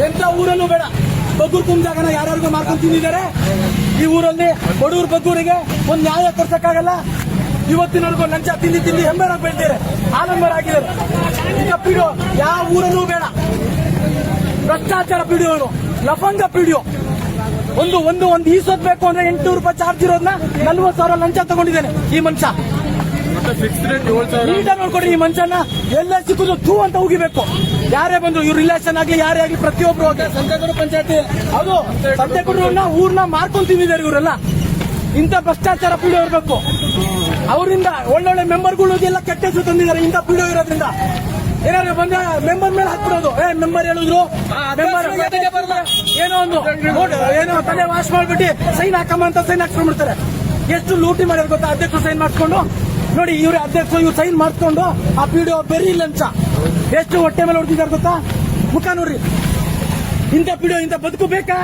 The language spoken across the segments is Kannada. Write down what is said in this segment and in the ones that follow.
ಎಂತ ಊರಲ್ಲೂ ಬೇಡ. ಬಗ್ಗೂರ್ ಕುಂಜಾಗನ ಯಾರ್ಯಾರಿಗೂ ಮಾರ್ಕೊಂಡು ತಿಂದಿದ್ದಾರೆ. ಈ ಊರಲ್ಲಿ ಬಡೂರ್ ಬಗ್ಗೂರಿಗೆ ಒಂದ್ ನ್ಯಾಯ ಕೊಡ್ಸಕ್ಕಾಗಲ್ಲ. ಇವತ್ತಿನವರೆಗೂ ಲಂಚ ತಿಂದಿ ತಿಂದಿ ಹೆಂಬರಾಗಿ ಬೆಳ್ದಿದ್ದಾರೆ, ಆಲಂಬರ್ ಆಗಿದ್ದಾರೆ. ಈಗ ಪಿಡಿಯೋ ಯಾವ ಊರಲ್ಲೂ ಬೇಡ. ಭ್ರಷ್ಟಾಚಾರ ಪಿಡಿಯೋನು, ಲಫಂಗ ಪಿಡಿಯೋ. ಒಂದು ಈಸೋದ್ ಬೇಕು ಅಂದ್ರೆ 800 ರೂಪಾಯಿ ಚಾರ್ಜ್ ಇರೋದನ್ನ 40,000 ಲಂಚ ತಗೊಂಡಿದ್ದೇನೆ ಈ ಮನುಷ್ಯ. ನೀಟಾಗಿ ನೋಡ್ಕೊಡ್ರಿ ಈ ಮನುಷ್ಯನ. ಎಲ್ಲೇ ಸಿಕ್ಕುದು ಥೂ ಅಂತ ಹೋಗಿಬೇಕು. ಯಾರೇ ಬಂದ್ರು, ಇವ್ರ ರಿಲೇಷನ್ ಆಗ್ಲಿ ಯಾರೇ ಆಗ್ಲಿ, ಪ್ರತಿಯೊಬ್ರು ಸಂತೆಗೌಡ ಪಂಚಾಯತಿ ಅದು ಸಂತೆಗೌಡರನ್ನ ಊರ್ನ ಮಾರ್ಕೊಂಡ್ ತಿಂದಿದ್ದಾರೆ ಇವರೆಲ್ಲ. ಇಂಥ ಭ್ರಷ್ಟಾಚಾರ ಪಿಡಿಯೋ ಇರಬೇಕು. ಅವರಿಂದ ಒಳ್ಳೊಳ್ಳೆ ಮೆಂಬರ್ಗಳು ಎಲ್ಲ ಕೆಟ್ಟ ಹೆಸರು ತಂದಿದ್ದಾರೆ ಇಂಥ ಪಿಡಿಯೋ ಇರೋದ್ರಿಂದ. ಏನಾದ್ರು ಬಂದ್ರೆ ಮೆಂಬರ್ ಮೇಲೆ ಹಾಕ್ಬಿಡೋದು. ಮೆಂಬರ್ ಹೇಳಿದ್ರು, ಮೆಂಬರ್ ಏನೋ ತಲೆ ವಾಶ್ ಮಾಡ್ಬಿಟ್ಟು ಸೈನ್ ಹಾಕಮ್ಮ ಅಂತ ಸೈನ್ ಹಾಕ್ಸ್ಕೊಂಡ್ಬಿಡ್ತಾರೆ. ಎಷ್ಟು ಲೂಟಿ ಮಾಡ್ಯಾರ ಗೊತ್ತಾ? ಅಧ್ಯಕ್ಷರು ಸೈನ್ ಮಾಡಿಸ್ಕೊಂಡು ನೋಡಿ, ಇವ್ರ ಅಧ್ಯಕ್ಷರು ಇವ್ರು ಸೈನ್ ಮಾಡಿಸ್ಕೊಂಡು ಆ ಪಿಡಿಯೋ ಬೆರಿ ಲಂಚ ಎಷ್ಟು ಹೊಟ್ಟೆ ಮೇಲೆ ಹೊಡೆದಿದ್ದಾರೆ ಗೊತ್ತಾ? ಮುಖ ನೋಡ್ರಿ. ಇಂಥ ಪಿಡಿಯೋ ಇಂಥ ಬದುಕು ಬೇಕಾ?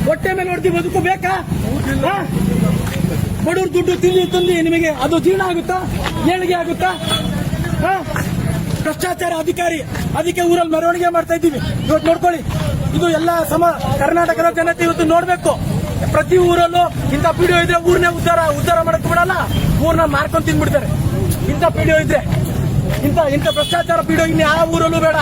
ಹೊಟ್ಟೆ ಮೇಲೆ ಹೊಡೆದಿ ಬದುಕು ಬೇಕಾ? ಬಡವ್ರ ದುಡ್ಡು ತಿಂದು ನಿಮಗೆ ಅದು ಜೀರ್ಣ ಆಗುತ್ತಾ? ಏಳಿಗೆ ಆಗುತ್ತಾ? ಭ್ರಷ್ಟಾಚಾರ ಅಧಿಕಾರಿ. ಅದಕ್ಕೆ ಊರಲ್ಲಿ ಮೆರವಣಿಗೆ ಮಾಡ್ತಾ ಇದ್ದೀವಿ. ಇವತ್ತು ನೋಡ್ಕೊಳ್ಳಿ, ಇದು ಎಲ್ಲ ಕರ್ನಾಟಕದ ಜನತೆ ಇವತ್ತು ನೋಡ್ಬೇಕು. ಪ್ರತಿ ಊರಲ್ಲೂ ಇಂಥ ಪಿಡಿಯೋ ಇದ್ರೆ ಊರ್ನೇ ಉದ್ಧಾರ ಮಾಡಕ್ ಬಿಡಲ್ಲ, ಊರ್ನ ಮಾರ್ಕೊಂಡು ತಿಂದ್ಬಿಡ್ತಾರೆ. ಇಂಥ ಪಿಡಿಯೋ ಇದ್ರೆ, ಇಂಥ ಭ್ರಷ್ಟಾಚಾರ ಪಿಡಿಯೋ ಇನ್ನು ಯಾವ ಊರಲ್ಲೂ ಬೇಡ.